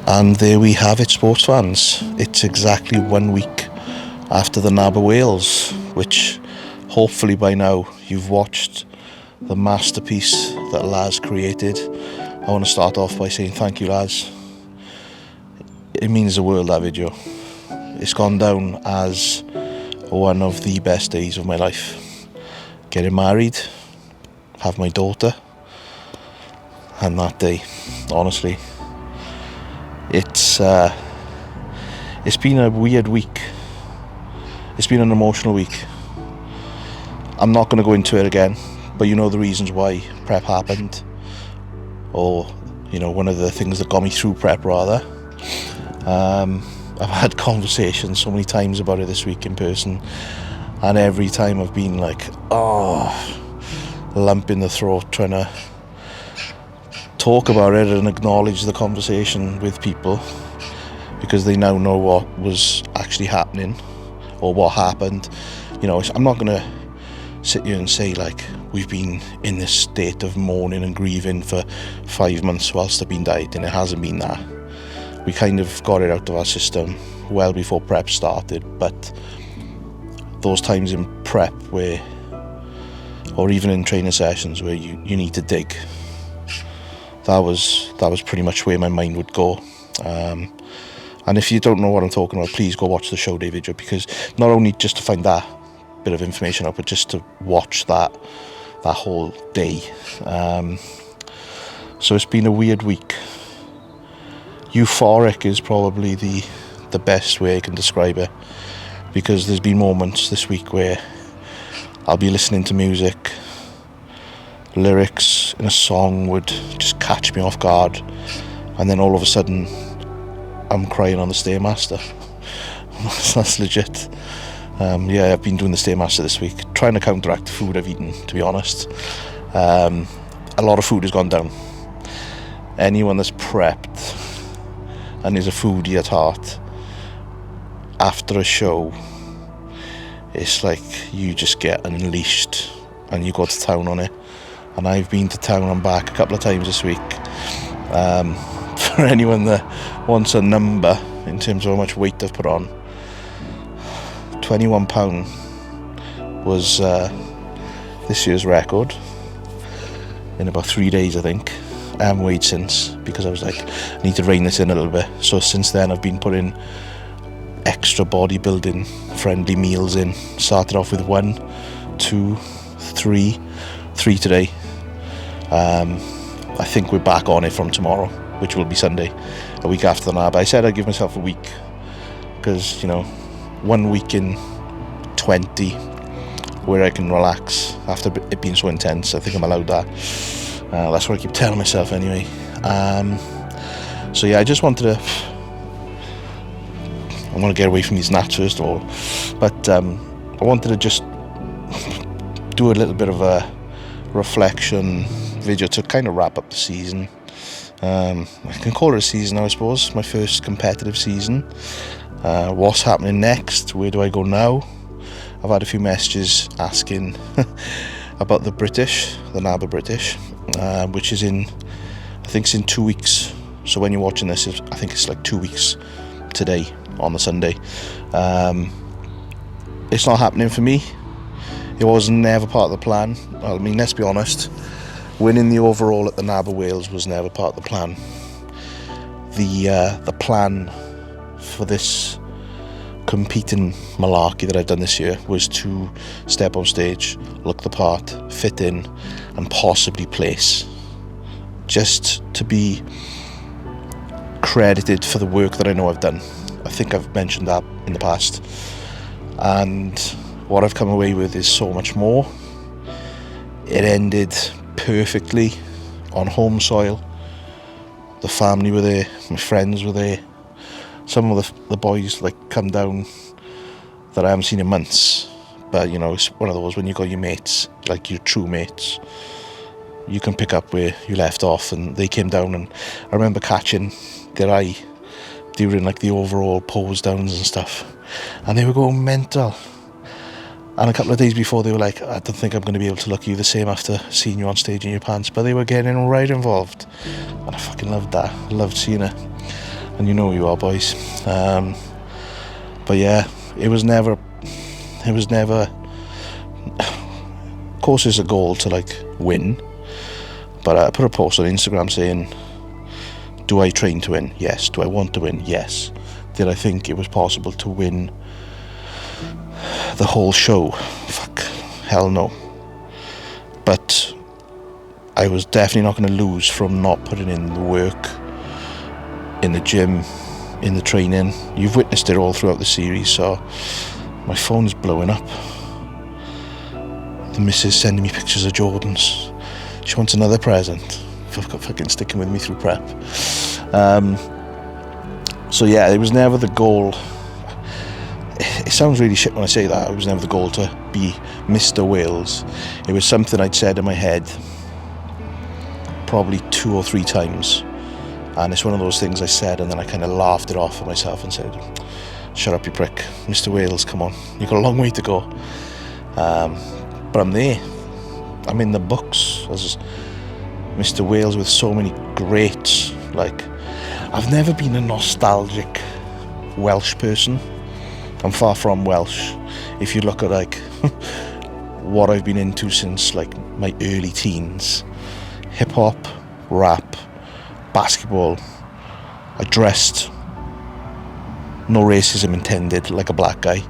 And there we have it, sports fans. It's exactly 1 week after the NAB of Wales, which hopefully by now you've watched the masterpiece that Laz created. I want to start off by saying thank you, Laz. It means the world, that video. It's gone down as one of the best days of my life. Getting married, have my daughter, and that day, honestly, it's been a weird week. It's been an emotional week. I'm not going to go into it again, but you know the reasons why prep happened, or one of the things that got me through prep rather. I've had conversations so many times about it this week in person, and every time I've been like, lump in the throat, trying to talk about it and acknowledge the conversation with people, because they now know what was actually happening or what happened. I'm not going to sit here and say like we've been in this state of mourning and grieving for 5 months whilst I've been died, and it hasn't been that. We kind of got it out of our system well before prep started, but those times in prep where, or even in training sessions where you need to dig, that was pretty much where my mind would go. And if you don't know what I'm talking about, please go watch the show day video, because not only just to find that bit of information out, but just to watch that whole day. So it's been a weird week. Euphoric is probably the best way I can describe it, because there's been moments this week where I'll be listening to music, lyrics in a song would just catch me off guard, and then all of a sudden I'm crying on the Stairmaster. That's legit. I've been doing the Stairmaster this week, trying to counteract the food I've eaten, to be honest. A lot of food has gone down. Anyone that's prepped and is a foodie at heart, after a show, it's like you just get unleashed and you go to town on it. And I've been to town and back a couple of times this week. For anyone that wants a number in terms of how much weight I've put on, 21 pound was this year's record in about 3 days, I think. I haven't weighed since, because I was like, I need to rein this in a little bit. So since then I've been putting extra bodybuilding friendly meals in. Started off with 1, 2, 3 today. I think we're back on it from tomorrow, which will be Sunday, a week after the NAB. I said I'd give myself a week, because 1 week in 20 where I can relax after it being so intense, I think I'm allowed that. That's what I keep telling myself anyway. I just wanted to, I want to get away from these gnats first of all, but I wanted to just do a little bit of a reflection video to kind of wrap up the season. I can call it a season now, I suppose. My first competitive season. What's happening next? Where do I go now? I've had a few messages asking about the NAB British, which is I think it's in 2 weeks. So when you're watching this, I think it's like 2 weeks today on the Sunday. It's not happening for me. It was never part of the plan. Well, I mean, let's be honest, winning the overall at the NAB of Wales was never part of the plan. The plan for this competing malarkey that I've done this year was to step on stage, look the part, fit in, and possibly place. Just to be credited for the work that I know I've done. I think I've mentioned that in the past. And what I've come away with is so much more. It ended perfectly on home soil. The family were there, my friends were there. Some of the boys come down that I haven't seen in months. But it's one of those, when you got your mates, like your true mates, you can pick up where you left off, and they came down, and I remember catching their eye during the overall pose downs and stuff, and they were going mental. And a couple of days before, they were like, I don't think I'm going to be able to look you the same after seeing you on stage in your pants. But they were getting right involved, and I fucking loved that. I loved seeing it. and you know who you are, boys. But yeah, it was never, of course it's a goal to like win, but I put a post on Instagram saying, do I train to win? Yes. Do I want to win? Yes. Did I think it was possible to win the whole show? Fuck, hell no. But I was definitely not going to lose from not putting in the work in the gym, in the training. You've witnessed it all throughout the series, so my phone's blowing up. The missus sending me pictures of Jordans. She wants another present. Fucking sticking with me through prep. So yeah, it was never the goal. It sounds really shit when I say that. It was never the goal to be Mr. Wales. It was something I'd said in my head probably 2 or 3 times, and it's one of those things I said and then I kind of laughed it off at myself and said, shut up you prick, Mr. Wales, come on, you've got a long way to go. But I'm there. I'm in the books as Mr. Wales with so many greats. Like, I've never been a nostalgic Welsh person. I'm far from Welsh. If you look at like what I've been into since like my early teens, hip hop, rap, basketball, I dressed, no racism intended, like a black guy.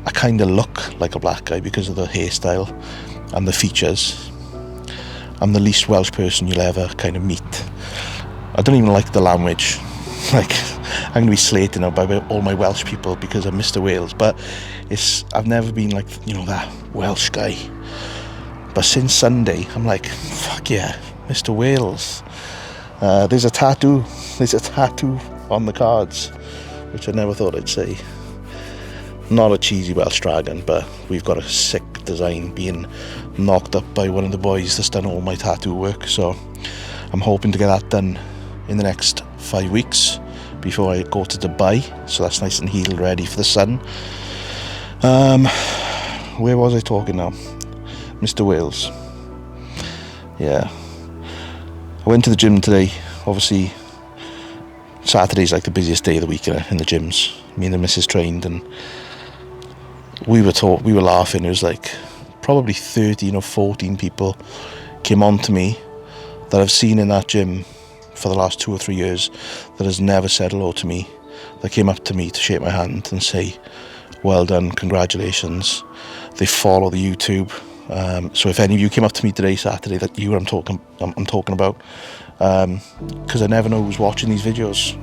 I kind of look like a black guy because of the hairstyle and the features. I'm the least Welsh person you'll ever kind of meet. I don't even like the language. Like, I'm going to be slated now by all my Welsh people because I'm Mr. Wales, but I've never been like, you know, that Welsh guy. But since Sunday, I'm like, fuck yeah, Mr. Wales. There's a tattoo on the cards, which I never thought I'd say. Not a cheesy Welsh dragon, but we've got a sick design being knocked up by one of the boys that's done all my tattoo work, so I'm hoping to get that done in the next 5 weeks before I go to Dubai, so that's nice and healed, ready for the sun. Where was I talking now? Mr. Wales. Yeah, I went to the gym today. Obviously Saturday's like the busiest day of the week in the gyms. Me and the missus trained, and we were laughing. It was like probably 13 or 14 people came on to me that I've seen in that gym for the last 2 or 3 years that has never said hello to me, that came up to me to shake my hand and say, well done, congratulations. They follow the YouTube. So if any of you came up to me today, Saturday, that you I'm talking about, because I never know who's watching these videos.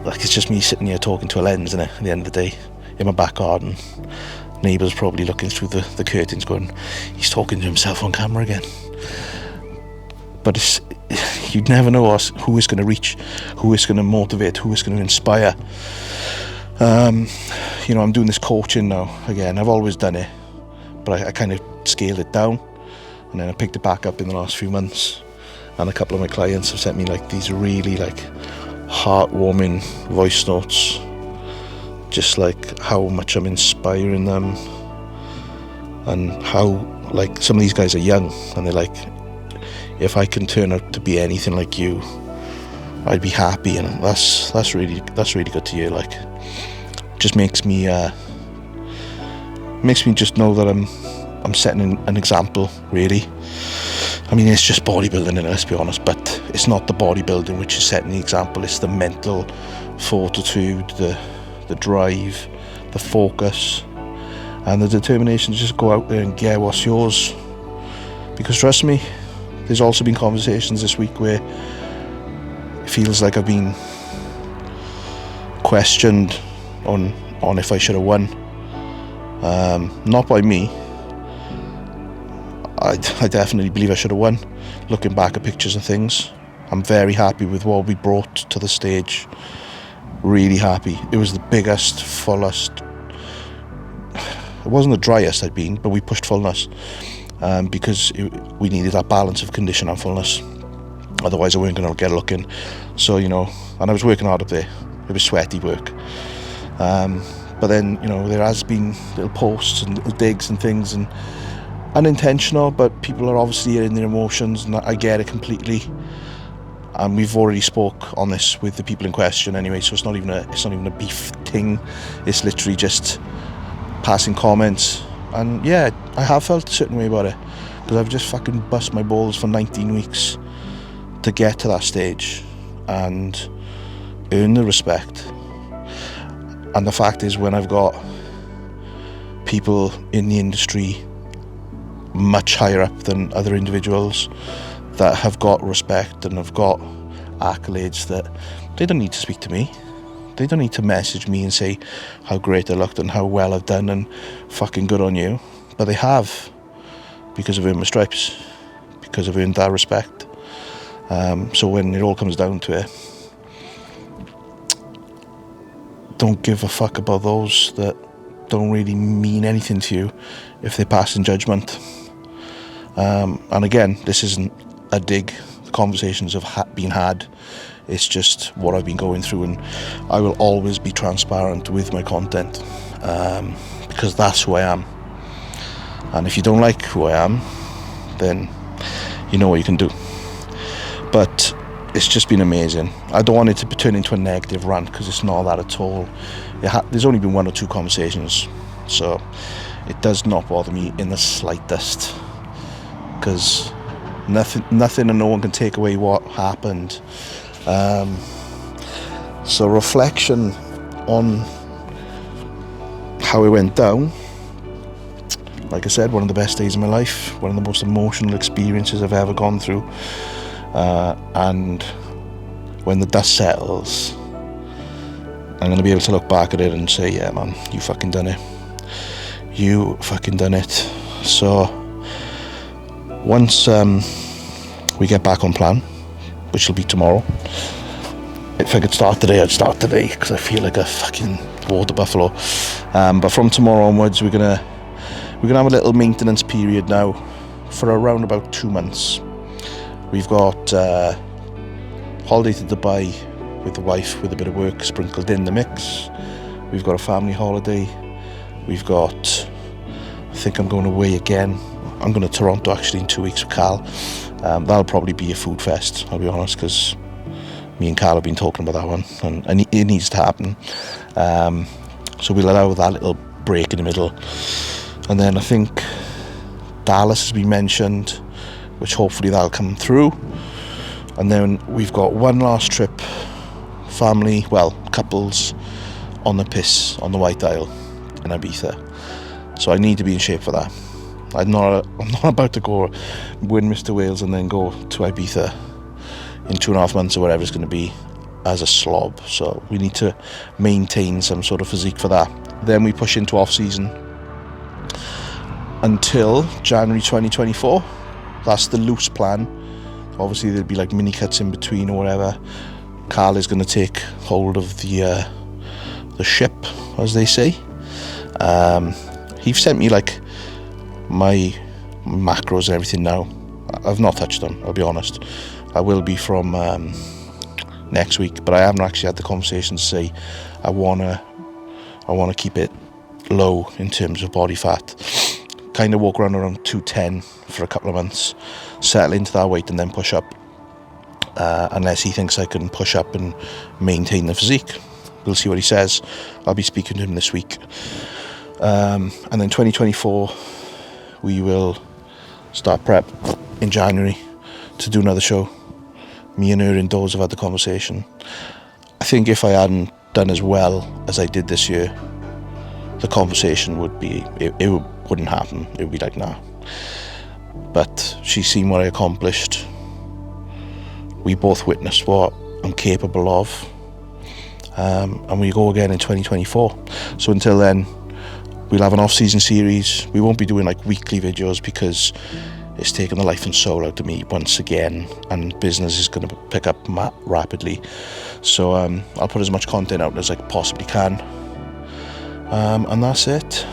Like, it's just me sitting here talking to a lens, isn't it, at the end of the day, in my back garden. Neighbours probably looking through the curtains going, he's talking to himself on camera again. But you'd never know who is going to reach, who is going to motivate, who is going to inspire. You know, I'm doing this coaching now again. I've always done it, but I kind of scaled it down, and then I picked it back up in the last few months. And a couple of my clients have sent me like these really like heartwarming voice notes, just like how much I'm inspiring them, and how like some of these guys are young and they're like, if I can turn out to be anything like you, I'd be happy. And that's really good to hear. Like, just makes me just know that I'm setting an example, really. I mean, it's just bodybuilding, and let's be honest, but it's not the bodybuilding which is setting the example. It's the mental fortitude, the drive, the focus, and the determination to just go out there and get what's yours. Because trust me, there's also been conversations this week where it feels like I've been questioned on if I should have won. Not by me. I definitely believe I should have won. Looking back at pictures and things, I'm very happy with what we brought to the stage. Really happy. It was the biggest, fullest. It wasn't the driest I'd been, but we pushed fullness because we needed that balance of condition and fullness. Otherwise, I weren't going to get looking. So, you know, and I was working hard up there. It was sweaty work. But then, you know, there has been little posts and little digs and things, and unintentional, but people are obviously in their emotions, and I get it completely. and we've already spoke on this with the people in question anyway, so it's not even a beef thing. It's literally just passing comments. And yeah, I have felt a certain way about it, because I've just fucking bust my balls for 19 weeks to get to that stage and earn the respect. And the fact is, when I've got people in the industry much higher up than other individuals that have got respect and have got accolades, that they don't need to speak to me. They don't need to message me and say how great I looked and how well I've done and fucking good on you. But they have, because I've earned my stripes, because I've earned that respect. So when it all comes down to it, don't give a fuck about those that don't really mean anything to you if they pass in judgment. And again, this isn't a dig. The conversations have been had. It's just what I've been going through, and I will always be transparent with my content, because that's who I am. And if you don't like who I am, then you know what you can do. But it's just been amazing. I don't want it to turn into a negative rant, because it's not that at all. There's only been 1 or 2 conversations, so it does not bother me in the slightest, because nothing and no one can take away what happened. So reflection on how it went down. Like I said, one of the best days of my life, one of the most emotional experiences I've ever gone through. And when the dust settles, I'm going to be able to look back at it and say, yeah man, you fucking done it. You fucking done it. So once we get back on plan, which will be tomorrow, if I could start today, I'd start today, because I feel like a fucking water buffalo. But from tomorrow onwards, we're gonna have a little maintenance period now for around about 2 months. We've got holiday to Dubai with the wife, with a bit of work sprinkled in the mix. We've got a family holiday. We've got, I think I'm going away again. I'm going to Toronto actually in 2 weeks with Cal. That'll probably be a food fest, I'll be honest, because me and Cal have been talking about that one, and it needs to happen. So we'll allow that little break in the middle. And then I think Dallas has been mentioned, which hopefully that'll come through. And then we've got one last trip, couples on the piss on the White Isle in Ibiza. So I need to be in shape for that. I'm not about to go win Mr. Wales and then go to Ibiza in 2.5 months or whatever it's going to be as a slob. So we need to maintain some sort of physique for that. Then we push into off-season until January 2024. That's the loose plan. Obviously there'll be like mini cuts in between or whatever. Carl is going to take hold of the ship, as they say. He sent me like my macros and everything now. I've not touched them, I'll be honest. I will be from next week, but I haven't actually had the conversation to say I wanna keep it low in terms of body fat. Kind of walk around 210 for a couple of months, settle into that weight and then push up, unless he thinks I can push up and maintain the physique. We'll see what he says. I'll be speaking to him this week. And then 2024 we will start prep in January to do another show. Me and her indoors have had the conversation. I think if I hadn't done as well as I did this year, the conversation would be, it wouldn't happen. It would be like, nah. But she's seen what I accomplished. We both witnessed what I'm capable of. And we go again in 2024. So until then, we'll have an off-season series. We won't be doing like weekly videos because it's taken the life and soul out of me once again, and business is going to pick up rapidly. So I'll put as much content out as I possibly can. And that's it.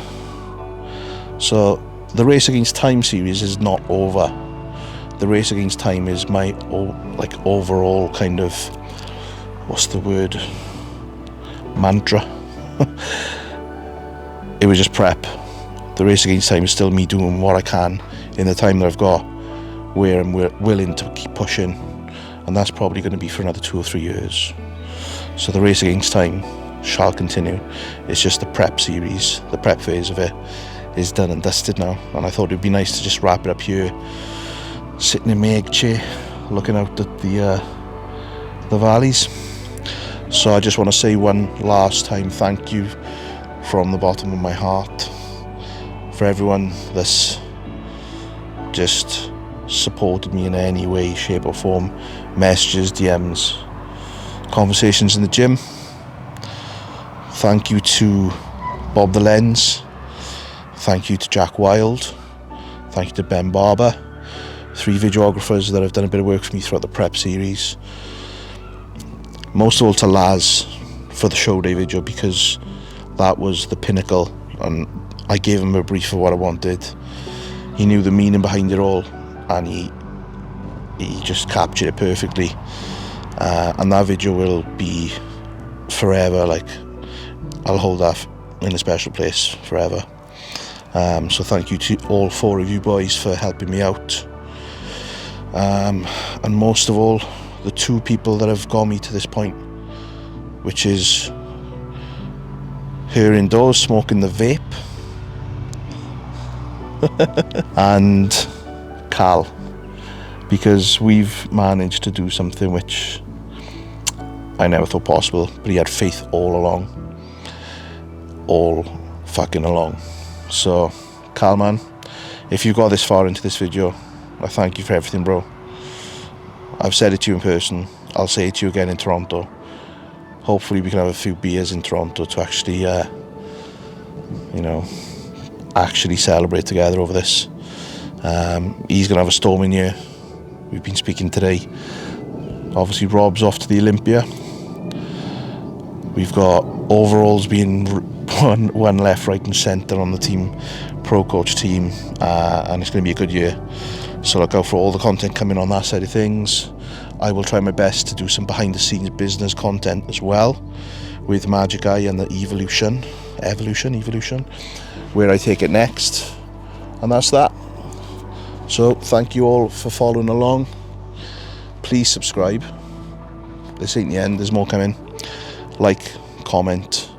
So the Race Against Time series is not over. The Race Against Time is my overall kind of, what's the word, mantra. It was just prep. The Race Against Time is still me doing what I can in the time that I've got, where I'm willing to keep pushing and that's probably going to be for another 2 or 3 years. So the race against time shall continue. It's just the prep series, the prep phase of it is done and dusted now, and I thought it'd be nice to just wrap it up here, sitting in my egg chair, looking out at the valleys. So I just want to say one last time thank you from the bottom of my heart for everyone that's just supported me in any way, shape or form. Messages, DMs, conversations in the gym. Thank you to Bob the Lens. Thank you to Jack Wild. Thank you to Ben Barber. 3 videographers that have done a bit of work for me throughout the prep series. Most of all to Laz for the show day video, because that was the pinnacle, and I gave him a brief of what I wanted. He knew the meaning behind it all, and he just captured it perfectly. And that video will be forever, like, I'll hold that in a special place forever. So thank you to all 4 of you boys for helping me out. And most of all, the 2 people that have got me to this point, which is her indoors smoking the vape and Cal, because we've managed to do something which I never thought possible, but he had faith all along, all fucking along. So Cal, man, if you got this far into this video, I thank you for everything, bro. I've said it to you in person, I'll say it to you again in Toronto. Hopefully we can have a few beers in Toronto to actually actually celebrate together over this. He's gonna have a storming year. We've been speaking today. Obviously Rob's off to the Olympia. We've got overalls being one left, right and centre on the team, pro coach team, and it's going to be a good year. So look out for all the content coming on that side of things. I will try my best to do some behind the scenes business content as well with Magic Eye and the evolution, where I take it next. And that's that. So thank you all for following along. Please subscribe. This ain't the end, there's more coming. Like, comment,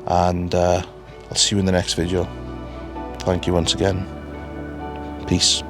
and I'll see you in the next video. Thank you once again. Peace.